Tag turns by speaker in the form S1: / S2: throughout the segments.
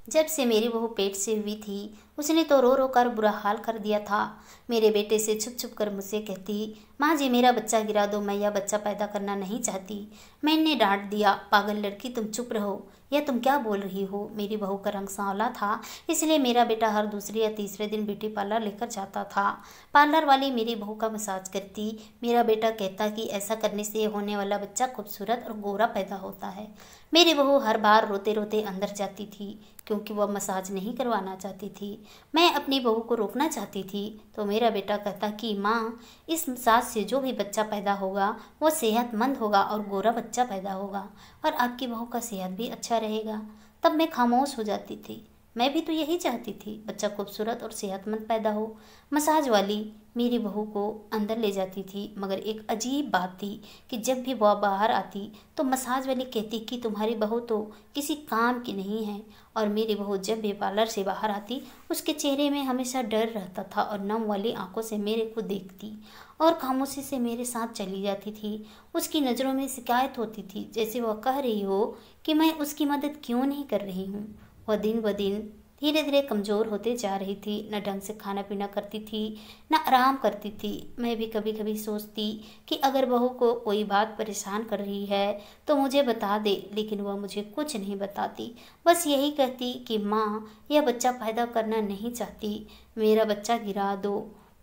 S1: जब से मेरी बहू पेट से हुई थी उसने तो रो रो कर बुरा हाल कर दिया था। मेरे बेटे से छुप छुप कर मुझसे कहती, माँ जी मेरा बच्चा गिरा दो, मैं यह बच्चा पैदा करना नहीं चाहती। मैंने डांट दिया, पागल लड़की तुम चुप रहो, यह तुम क्या बोल रही हो। मेरी बहू का रंग सांवला था, इसलिए मेरा बेटा हर दूसरे या तीसरे दिन ब्यूटी पार्लर लेकर जाता था। पार्लर वाली मेरी बहू का मसाज करती। मेरा बेटा कहता कि ऐसा करने से होने वाला बच्चा खूबसूरत और गोरा पैदा होता है। मेरी बहू हर बार रोते रोते अंदर जाती थी क्योंकि वह मसाज नहीं करवाना चाहती थी। मैं अपनी बहू को रोकना चाहती थी तो मेरा बेटा कहता कि माँ, इस मसाज से जो भी बच्चा पैदा होगा वो सेहतमंद होगा और गोरा बच्चा पैदा होगा और आपकी बहू का सेहत भी अच्छा रहेगा। तब मैं खामोश हो जाती थी। मैं भी तो यही चाहती थी, बच्चा खूबसूरत और सेहतमंद पैदा हो। मसाज वाली मेरी बहू को अंदर ले जाती थी, मगर एक अजीब बात थी कि जब भी वह बाहर आती तो मसाज वाली कहती कि तुम्हारी बहू तो किसी काम की नहीं है। और मेरी बहू जब भी पार्लर से बाहर आती उसके चेहरे में हमेशा डर रहता था और नम वाली आंखों से मेरे को देखती और खामोशी से मेरे साथ चली जाती थी। उसकी नज़रों में शिकायत होती थी, जैसे वह कह रही हो कि मैं उसकी मदद क्यों नहीं कर रही हूँ। वह दिन ब दिन धीरे धीरे कमज़ोर होते जा रही थी, न ढंग से खाना पीना करती थी न आराम करती थी। मैं भी कभी कभी सोचती कि अगर बहू को कोई बात परेशान कर रही है तो मुझे बता दे, लेकिन वह मुझे कुछ नहीं बताती। बस यही कहती कि माँ, यह बच्चा पैदा करना नहीं चाहती, मेरा बच्चा गिरा दो।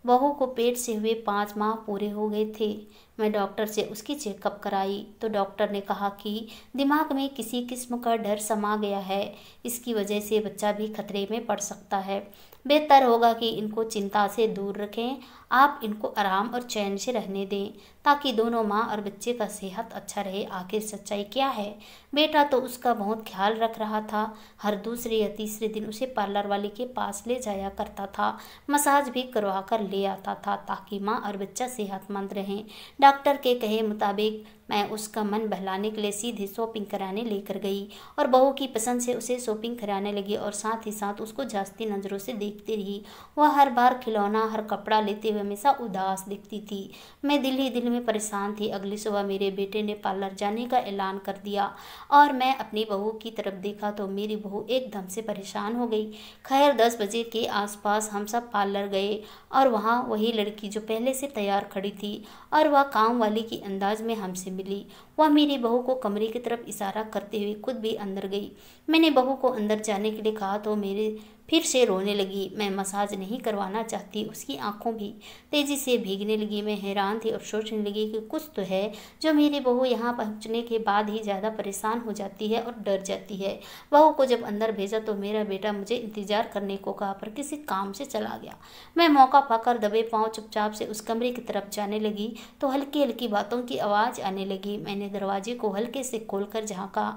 S1: बहू को पेट से हुए 5 माह पूरे हो गए थे। मैं डॉक्टर से उसकी चेकअप कराई तो डॉक्टर ने कहा कि दिमाग में किसी किस्म का डर समा गया है, इसकी वजह से बच्चा भी खतरे में पड़ सकता है। बेहतर होगा कि इनको चिंता से दूर रखें, आप इनको आराम और चैन से रहने दें ताकि दोनों माँ और बच्चे का सेहत अच्छा रहे। आखिर सच्चाई क्या है? बेटा तो उसका बहुत ख्याल रख रहा था, हर दूसरे या तीसरे दिन उसे पार्लर वाले के पास ले जाया करता था, मसाज भी करवा कर ले आता था ताकि माँ और बच्चा सेहतमंद रहें। डॉक्टर के कहे मुताबिक मैं उसका मन बहलाने के लिए सीधे शॉपिंग कराने लेकर गई और बहू की पसंद से उसे शॉपिंग कराने लगी और साथ ही साथ उसको जांचती नज़रों से देखती रही। वह हर बार खिलौना, हर कपड़ा लेते हुए हमेशा उदास दिखती थी। मैं दिल ही दिल में परेशान थी। अगली सुबह मेरे बेटे ने पार्लर जाने का ऐलान कर दिया और मैं अपनी बहू की तरफ देखा तो मेरी बहू एकदम से परेशान हो गई। खैर 10 बजे के आसपास हम सब पार्लर गए और वहाँ वही लड़की जो पहले से तैयार खड़ी थी और वह काम वाली की अंदाज में हमसे मिली। वह मेरी बहू को कमरे की तरफ इशारा करते हुए खुद भी अंदर गई। मैंने बहू को अंदर जाने के लिए कहा तो मेरे फिर से रोने लगी। मैं मसाज नहीं करवाना चाहती। उसकी आंखों भी तेजी से भीगने लगी। मैं हैरान थी और सोचने लगी कि कुछ तो है जो मेरी बहू यहाँ पहुँचने के बाद ही ज़्यादा परेशान हो जाती है और डर जाती है। बहू को जब अंदर भेजा तो मेरा बेटा मुझे इंतजार करने को कहा पर किसी काम से चला गया। मैं मौका पाकर दबे पांव चुपचाप से उस कमरे की तरफ जाने लगी तो हल्की हल्की बातों की आवाज़ आने लगी। मैंने दरवाजे को हल्के से खोलकर झाँका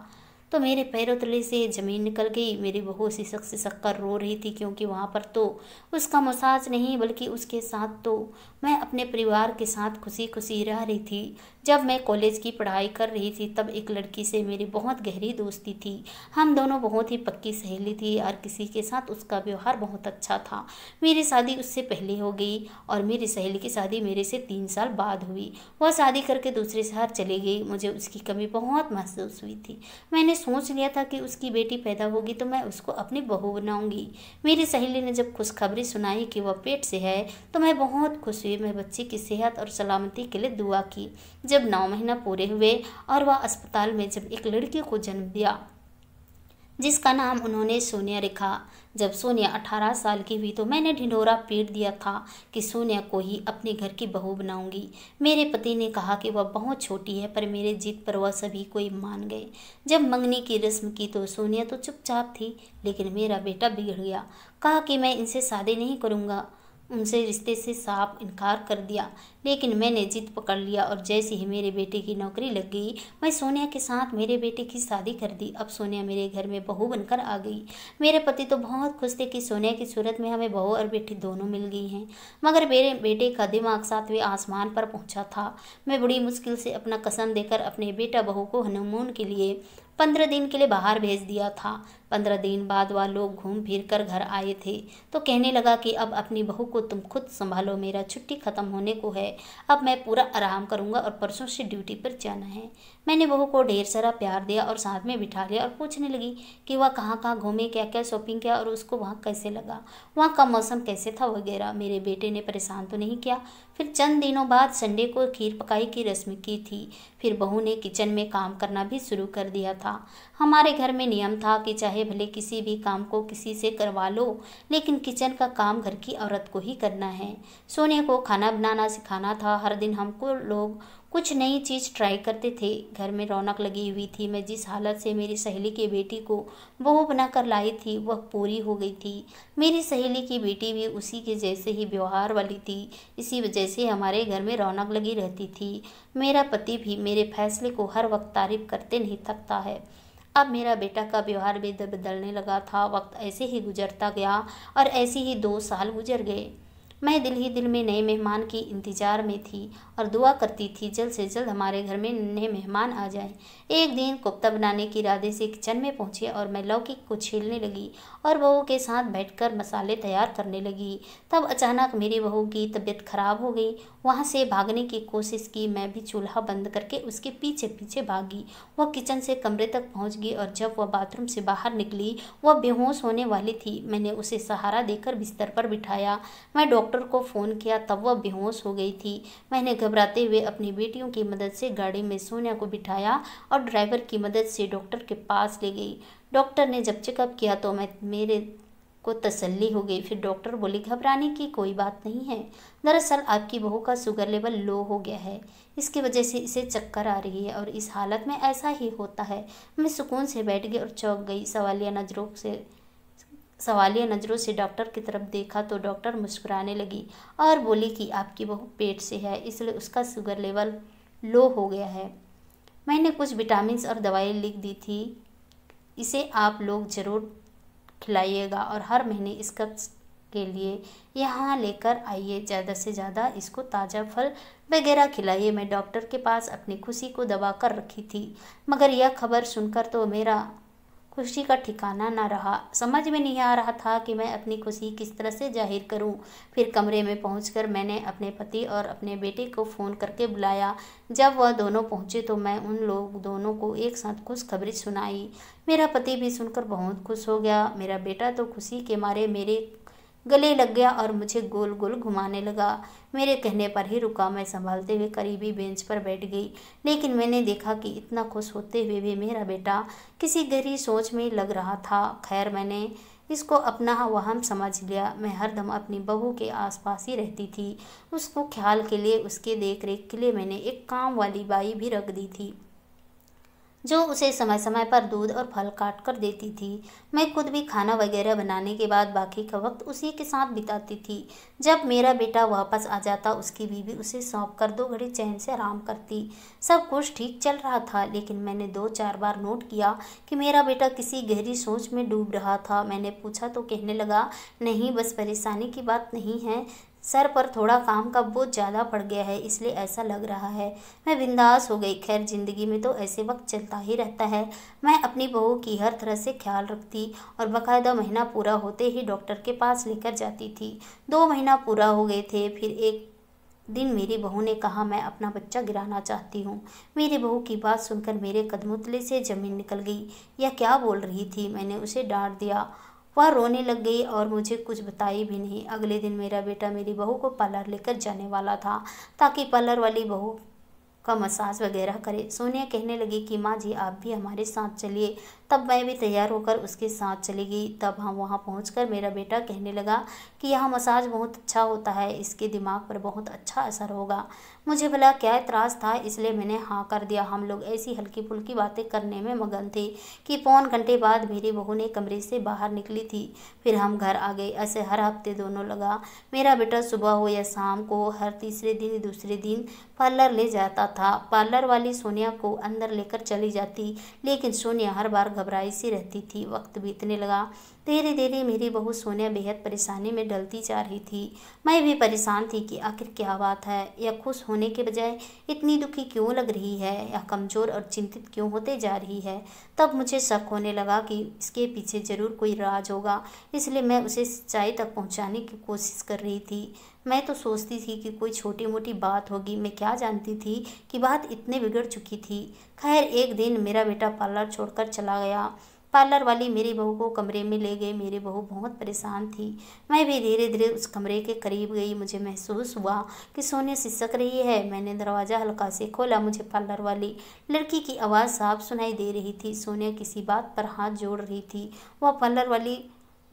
S1: तो मेरे पैरों तले से ज़मीन निकल गई। मेरी बहू सिसक सिसक कर रो रही थी क्योंकि वहाँ पर तो उसका मसाज नहीं बल्कि उसके साथ तो मैं अपने परिवार के साथ खुशी खुशी रह रही थी। जब मैं कॉलेज की पढ़ाई कर रही थी तब एक लड़की से मेरी बहुत गहरी दोस्ती थी। हम दोनों बहुत ही पक्की सहेली थी और किसी के साथ उसका व्यवहार बहुत अच्छा था। मेरी शादी उससे पहले हो गई और मेरी सहेली की शादी मेरे से 3 साल बाद हुई। वह शादी करके दूसरे शहर चली गई। मुझे उसकी कमी बहुत महसूस हुई थी। मैंने सोच लिया था कि उसकी बेटी पैदा होगी तो मैं उसको अपनी बहू बनाऊंगी। मेरी सहेली ने जब खुशखबरी सुनाई कि वह पेट से है तो मैं बहुत खुश हुई। मैं बच्चे की सेहत और सलामती के लिए दुआ की। जब 9 महीना पूरे हुए और वह अस्पताल में जब एक लड़की को जन्म दिया जिसका नाम उन्होंने सोनिया रखा। जब सोनिया 18 साल की हुई तो मैंने ढिंढोरा पीट दिया था कि सोनिया को ही अपने घर की बहू बनाऊंगी। मेरे पति ने कहा कि वह बहुत छोटी है पर मेरे जिद पर वह सभी कोई मान गए। जब मंगनी की रस्म की तो सोनिया तो चुपचाप थी, लेकिन मेरा बेटा बिगड़ गया। कहा कि मैं इनसे शादी नहीं करूँगा, उनसे रिश्ते से साफ इनकार कर दिया। लेकिन मैंने जिद पकड़ लिया और जैसे ही मेरे बेटे की नौकरी लग गई मैं सोनिया के साथ मेरे बेटे की शादी कर दी। अब सोनिया मेरे घर में बहू बनकर आ गई। मेरे पति तो बहुत खुश थे कि सोनिया की सूरत में हमें बहू और बेटी दोनों मिल गई हैं, मगर मेरे बेटे का दिमाग 7वें आसमान पर पहुंचा था। मैं बड़ी मुश्किल से अपना कसम देकर अपने बेटा बहू को हनीमून के लिए 15 दिन के लिए बाहर भेज दिया था। 15 दिन बाद वह लोग घूम फिर कर घर आए थे तो कहने लगा कि अब अपनी बहू को तुम खुद संभालो, मेरा छुट्टी ख़त्म होने को है, अब मैं पूरा आराम करूँगा और परसों से ड्यूटी पर जाना है। मैंने बहू को ढेर सारा प्यार दिया और साथ में बिठा लिया और पूछने लगी कि वह कहाँ कहाँ घूमे, क्या क्या शॉपिंग किया और उसको वहाँ कैसे लगा, वहाँ का मौसम कैसे था वगैरह। मेरे बेटे ने परेशान तो नहीं किया। फिर चंद दिनों बाद संडे को खीर पकाई की रस्म की थी। फिर बहू ने किचन में काम करना भी शुरू कर दिया था। हमारे घर में नियम था कि चाहे भले किसी भी काम को किसी से करवा लो, लेकिन किचन का काम घर की औरत को ही करना है। सोनिया को खाना बनाना सिखाना था। हर दिन हमको लोग कुछ नई चीज़ ट्राई करते थे। घर में रौनक लगी हुई थी। मैं जिस हालत से मेरी सहेली की बेटी को बहू बनाकर लाई थी वह पूरी हो गई थी। मेरी सहेली की बेटी भी उसी के जैसे ही व्यवहार वाली थी। इसी वजह से हमारे घर में रौनक लगी रहती थी। मेरा पति भी मेरे फैसले को हर वक्त तारीफ करते नहीं थकता है। अब मेरा बेटा का व्यवहार भी बदलने लगा था। वक्त ऐसे ही गुजरता गया और ऐसे ही 2 साल गुजर गए। मैं दिल ही दिल में नए मेहमान की इंतज़ार में थी और दुआ करती थी जल्द से जल्द हमारे घर में नए मेहमान आ जाएं। एक दिन कोफ्ता बनाने के इरादे से किचन में पहुंची और मैं लौकी को छीलने लगी और बहू के साथ बैठकर मसाले तैयार करने लगी। तब अचानक मेरी बहू की तबीयत खराब हो गई। वहाँ से भागने की कोशिश की। मैं भी चूल्हा बंद करके उसके पीछे पीछे भागी। वह किचन से कमरे तक पहुँच गई और जब वह बाथरूम से बाहर निकली वह बेहोश होने वाली थी। मैंने उसे सहारा देकर बिस्तर पर बिठाया। मैं डॉक्टर को फ़ोन किया तब वह बेहोश हो गई थी। मैंने घबराते हुए अपनी बेटियों की मदद से गाड़ी में सोनिया को बिठाया और ड्राइवर की मदद से डॉक्टर के पास ले गई। डॉक्टर ने जब चेकअप किया तो मेरे को तसल्ली हो गई। फिर डॉक्टर बोली घबराने की कोई बात नहीं है, दरअसल आपकी बहू का शुगर लेवल लो हो गया है, इसकी वजह से इसे चक्कर आ रही है और इस हालत में ऐसा ही होता है। मैं सुकून से बैठ गई और चौंक गई। सवालिया नज़रों से डॉक्टर की तरफ देखा तो डॉक्टर मुस्कुराने लगी और बोली कि आपकी बहू पेट से है, इसलिए उसका शुगर लेवल लो हो गया है। मैंने कुछ विटामिन्स और दवाई लिख दी थी, इसे आप लोग ज़रूर खिलाइएगा और हर महीने इसका के लिए यहाँ लेकर आइए, ज़्यादा से ज़्यादा इसको ताज़ा फल वगैरह खिलाइए। मैं डॉक्टर के पास अपनी खुशी को दबा कर रखी थी, मगर यह खबर सुनकर तो मेरा खुशी का ठिकाना ना रहा। समझ में नहीं आ रहा था कि मैं अपनी खुशी किस तरह से जाहिर करूं। फिर कमरे में पहुंचकर मैंने अपने पति और अपने बेटे को फ़ोन करके बुलाया। जब वह दोनों पहुंचे तो मैं उन लोग दोनों को एक साथ खुशखबरी सुनाई। मेरा पति भी सुनकर बहुत खुश हो गया। मेरा बेटा तो खुशी के मारे मेरे गले लग गया और मुझे गोल गोल घुमाने लगा। मेरे कहने पर ही रुका। मैं संभालते हुए करीबी बेंच पर बैठ गई, लेकिन मैंने देखा कि इतना खुश होते हुए भी मेरा बेटा किसी गहरी सोच में लग रहा था। खैर, मैंने इसको अपना वहम समझ लिया। मैं हरदम अपनी बहू के आसपास ही रहती थी। उसको ख्याल के लिए, उसके देख रेख के लिए मैंने एक काम वाली बाई भी रख दी थी जो उसे समय समय पर दूध और फल काट कर देती थी। मैं खुद भी खाना वगैरह बनाने के बाद बाकी का वक्त उसी के साथ बिताती थी। जब मेरा बेटा वापस आ जाता उसकी बीवी उसे सौंप कर 2 घड़ी चैन से आराम करती। सब कुछ ठीक चल रहा था, लेकिन मैंने 2-4 बार नोट किया कि मेरा बेटा किसी गहरी सोच में डूब रहा था। मैंने पूछा तो कहने लगा, नहीं, बस परेशानी की बात नहीं है, सर पर थोड़ा काम का बोझ ज़्यादा पड़ गया है, इसलिए ऐसा लग रहा है। मैं बिंदास हो गई। खैर, ज़िंदगी में तो ऐसे वक्त चलता ही रहता है। मैं अपनी बहू की हर तरह से ख्याल रखती और बाकायदा महीना पूरा होते ही डॉक्टर के पास लेकर जाती थी। 2 महीना पूरा हो गए थे। फिर एक दिन मेरी बहू ने कहा, मैं अपना बच्चा गिराना चाहती हूँ। मेरी बहू की बात सुनकर मेरे कदमों तले से ज़मीन निकल गई। यह क्या बोल रही थी? मैंने उसे डांट दिया। वह रोने लग गई और मुझे कुछ बताई भी नहीं। अगले दिन मेरा बेटा मेरी बहू को पार्लर लेकर जाने वाला था ताकि पार्लर वाली बहू का मसाज वगैरह करे। सोनिया कहने लगी कि माँ जी, आप भी हमारे साथ चलिए। तब मैं भी तैयार होकर उसके साथ चली गई। तब हम वहाँ पहुँचकर मेरा बेटा कहने लगा कि यहाँ मसाज बहुत अच्छा होता है, इसके दिमाग पर बहुत अच्छा असर होगा। मुझे भला क्या एतराज़ था, इसलिए मैंने हाँ कर दिया। हम लोग ऐसी हल्की फुल्की बातें करने में मगन थे कि पौन घंटे बाद मेरी बहू ने कमरे से बाहर निकली थी। फिर हम घर आ गए। ऐसे हर हफ्ते दोनों लगा। मेरा बेटा सुबह हो या शाम को हर तीसरे दिन दूसरे दिन पार्लर ले जाता था। पार्लर वाली सोनिया को अंदर लेकर चली जाती, लेकिन सोनिया हर बार घबराई सी रहती थी। वक्त बीतने लगा। धीरे धीरे मेरी बहू सोनिया बेहद परेशानी में डलती जा रही थी। मैं भी परेशान थी कि आखिर क्या बात है, यह खुश होने के बजाय इतनी दुखी क्यों लग रही है, या कमज़ोर और चिंतित क्यों होते जा रही है। तब मुझे शक होने लगा कि इसके पीछे ज़रूर कोई राज होगा, इसलिए मैं उसे सच्चाई तक पहुंचाने की कोशिश कर रही थी। मैं तो सोचती थी कि कोई छोटी मोटी बात होगी, मैं क्या जानती थी कि बात इतने बिगड़ चुकी थी। खैर, एक दिन मेरा बेटा पार्लर छोड़कर चला गया। पार्लर वाली मेरी बहू को कमरे में ले गई। मेरी बहू बहुत परेशान थी। मैं भी धीरे धीरे उस कमरे के करीब गई। मुझे महसूस हुआ कि सोनिया सिसक रही है। मैंने दरवाज़ा हल्का से खोला। मुझे पार्लर वाली लड़की की आवाज़ साफ सुनाई दे रही थी। सोनिया किसी बात पर हाथ जोड़ रही थी। वह पार्लर वाली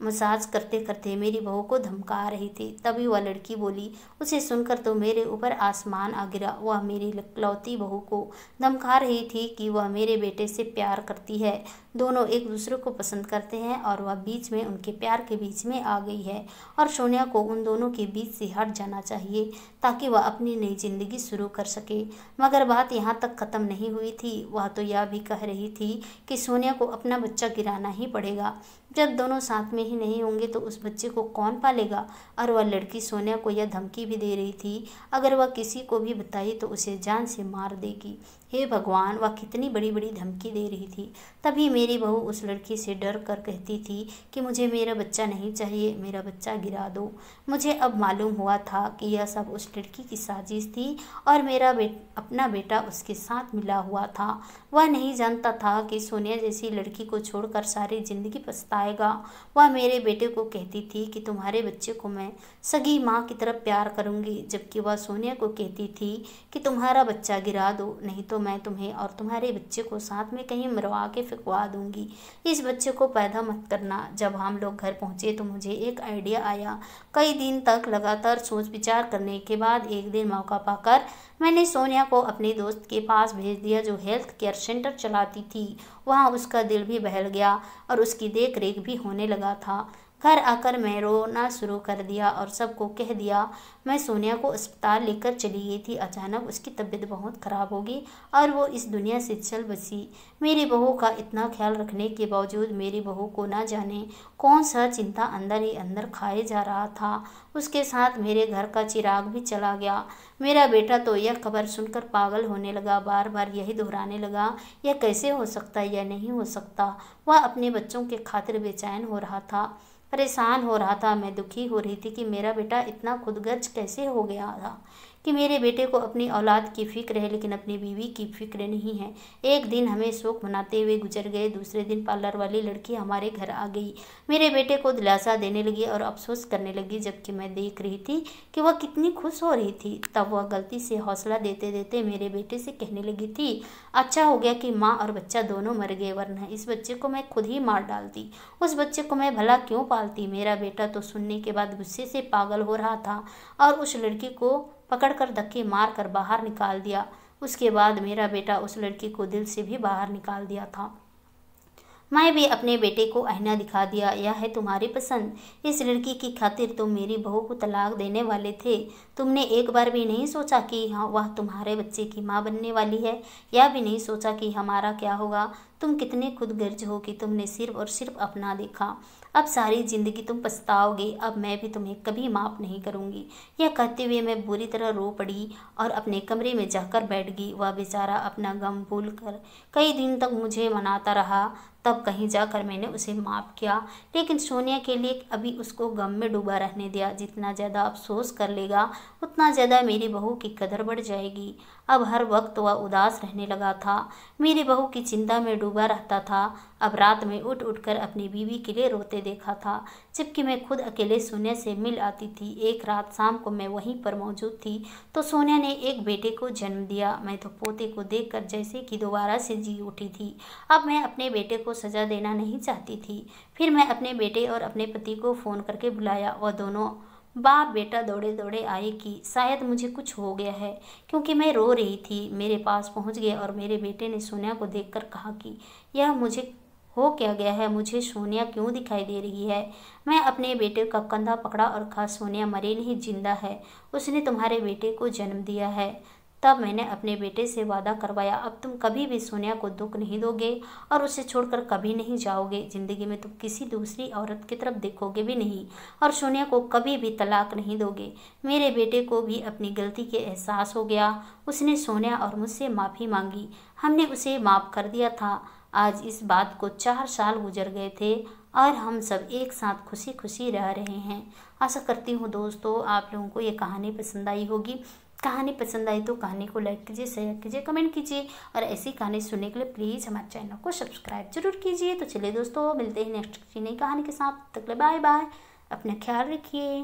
S1: मसाज करते करते मेरी बहू को धमका रही थी। तभी वह लड़की बोली। उसे सुनकर तो मेरे ऊपर आसमान आ गिरा। वह मेरी इकलौती बहू को धमका रही थी कि वह मेरे बेटे से प्यार करती है, दोनों एक दूसरे को पसंद करते हैं और वह बीच में, उनके प्यार के बीच में आ गई है और सोनिया को उन दोनों के बीच से हट जाना चाहिए ताकि वह अपनी नई जिंदगी शुरू कर सके। मगर बात यहाँ तक ख़त्म नहीं हुई थी। वह तो यह भी कह रही थी कि सोनिया को अपना बच्चा गिराना ही पड़ेगा। जब दोनों साथ में ही नहीं होंगे तो उस बच्चे को कौन पालेगा। और वह लड़की सोनिया को यह धमकी भी दे रही थी, अगर वह किसी को भी बताई तो उसे जान से मार देगी। हे भगवान, वह कितनी बड़ी बड़ी धमकी दे रही थी। तभी मेरी बहू उस लड़की से डर कर कहती थी कि मुझे मेरा बच्चा नहीं चाहिए, मेरा बच्चा गिरा दो। मुझे अब मालूम हुआ था कि यह सब उस लड़की की साजिश थी और मेरा अपना बेटा उसके साथ मिला हुआ था। वह नहीं जानता था कि सोनिया जैसी लड़की को छोड़कर सारी जिंदगी पछताएगा। वह मेरे बेटे को कहती थी कि तुम्हारे बच्चे को मैं सगी माँ की तरफ प्यार करूंगी, जबकि वह सोनिया को कहती थी कि तुम्हारा बच्चा गिरा दो, नहीं तो मैं तुम्हें और तुम्हारे बच्चे को साथ में कहीं मरवा के फेंकवा दूंगी। इस बच्चे को पैदा मत करना। जब हम लोग घर पहुंचे तो मुझे एक आइडिया आया। कई दिन तक लगातार सोच विचार करने के बाद एक दिन मौका पाकर मैंने सोनिया को अपने दोस्त के पास भेज दिया जो हेल्थ केयर सेंटर चलाती थी। वहाँ उसका दिल भी बहल गया और उसकी देख रेख भी होने लगा था। घर आकर मैं रोना शुरू कर दिया और सबको कह दिया। मैं सोनिया को अस्पताल लेकर चली गई थी। अचानक उसकी तबीयत बहुत ख़राब हो गई और वो इस दुनिया से चल बसी। मेरी बहू का इतना ख्याल रखने के बावजूद मेरी बहू को ना जाने कौन सा चिंता अंदर ही अंदर खाए जा रहा था। उसके साथ मेरे घर का चिराग भी चला गया। मेरा बेटा तो यह खबर सुनकर पागल होने लगा, बार बार यही दोहराने लगा, यह कैसे हो सकता, यह नहीं हो सकता। वह अपने बच्चों के खातिर बेचैन हो रहा था, परेशान हो रहा था। मैं दुखी हो रही थी कि मेरा बेटा इतना खुदगर्ज कैसे हो गया था कि मेरे बेटे को अपनी औलाद की फिक्र है लेकिन अपनी बीवी की फिक्र नहीं है। एक दिन हमें शोक मनाते हुए गुजर गए। दूसरे दिन पार्लर वाली लड़की हमारे घर आ गई, मेरे बेटे को दिलासा देने लगी और अफसोस करने लगी, जबकि मैं देख रही थी कि वह कितनी खुश हो रही थी। तब वह गलती से हौसला देते देते मेरे बेटे से कहने लगी थी, अच्छा हो गया कि माँ और बच्चा दोनों मर गए, वरना इस बच्चे को मैं खुद ही मार डालती। उस बच्चे को मैं भला क्यों पालती। मेरा बेटा तो सुनने के बाद गुस्से से पागल हो रहा था और उस लड़की को पकड़कर धक्के मार कर बाहर निकाल दिया। उसके बाद मेरा बेटा उस लड़की को दिल से भी बाहर निकाल दिया था। मैं भी अपने बेटे को आईना दिखा दिया, यह है तुम्हारी पसंद। इस लड़की की खातिर तुम मेरी बहू को तलाक देने वाले थे। तुमने एक बार भी नहीं सोचा कि हाँ वह तुम्हारे बच्चे की माँ बनने वाली है, या भी नहीं सोचा कि हमारा क्या होगा। तुम कितने खुदगर्ज हो कि तुमने सिर्फ और सिर्फ अपना देखा। अब सारी जिंदगी तुम पछताओगे। अब मैं भी तुम्हें कभी माफ़ नहीं करूँगी। यह कहते हुए मैं बुरी तरह रो पड़ी और अपने कमरे में जाकर बैठ गई। वह बेचारा अपना गम भूल कर कई दिन तक मुझे मनाता रहा। तब कहीं जाकर मैंने उसे माफ़ किया, लेकिन सोनिया के लिए अभी उसको गम में डूबा रहने दिया। जितना ज़्यादा अफसोस कर लेगा उतना ज़्यादा मेरी बहू की कदर बढ़ जाएगी। अब हर वक्त वह उदास रहने लगा था, मेरी बहू की चिंता में डूबा रहता था। अब रात में उठ उठकर अपनी बीवी के लिए रोते देखा था, जबकि मैं खुद अकेले सोनिया से मिल आती थी। एक रात शाम को मैं वहीं पर मौजूद थी तो सोनिया ने एक बेटे को जन्म दिया। मैं तो पोते को देखकर जैसे कि दोबारा से जी उठी थी। अब मैं अपने बेटे को सजा देना नहीं चाहती थी। फिर मैं अपने बेटे और अपने पति को फ़ोन करके बुलाया। वह दोनों बाप बेटा दौड़े दौड़े आए कि शायद मुझे कुछ हो गया है, क्योंकि मैं रो रही थी। मेरे पास पहुंच गए और मेरे बेटे ने सोनिया को देखकर कहा कि यह मुझे हो क्या गया है, मुझे सोनिया क्यों दिखाई दे रही है। मैं अपने बेटे का कंधा पकड़ा और कहा, सोनिया मरी नहीं, जिंदा है। उसने तुम्हारे बेटे को जन्म दिया है। तब मैंने अपने बेटे से वादा करवाया, अब तुम कभी भी सोनिया को दुख नहीं दोगे और उसे छोड़कर कभी नहीं जाओगे। ज़िंदगी में तुम किसी दूसरी औरत की तरफ देखोगे भी नहीं और सोनिया को कभी भी तलाक नहीं दोगे। मेरे बेटे को भी अपनी गलती के एहसास हो गया। उसने सोनिया और मुझसे माफ़ी मांगी। हमने उसे माफ़ कर दिया था। आज इस बात को 4 साल गुजर गए थे और हम सब एक साथ खुशी खुशी रह रहे हैं। आशा करती हूँ दोस्तों आप लोगों को ये कहानी पसंद आई होगी। कहानी पसंद आई तो कहानी को लाइक कीजिए, शेयर कीजिए, कमेंट कीजिए और ऐसी कहानी सुनने के लिए प्लीज़ हमारे चैनल को सब्सक्राइब जरूर कीजिए। तो चलिए दोस्तों मिलते हैं नेक्स्ट नई कहानी के साथ। तब तक बाय बाय, अपना ख्याल रखिए।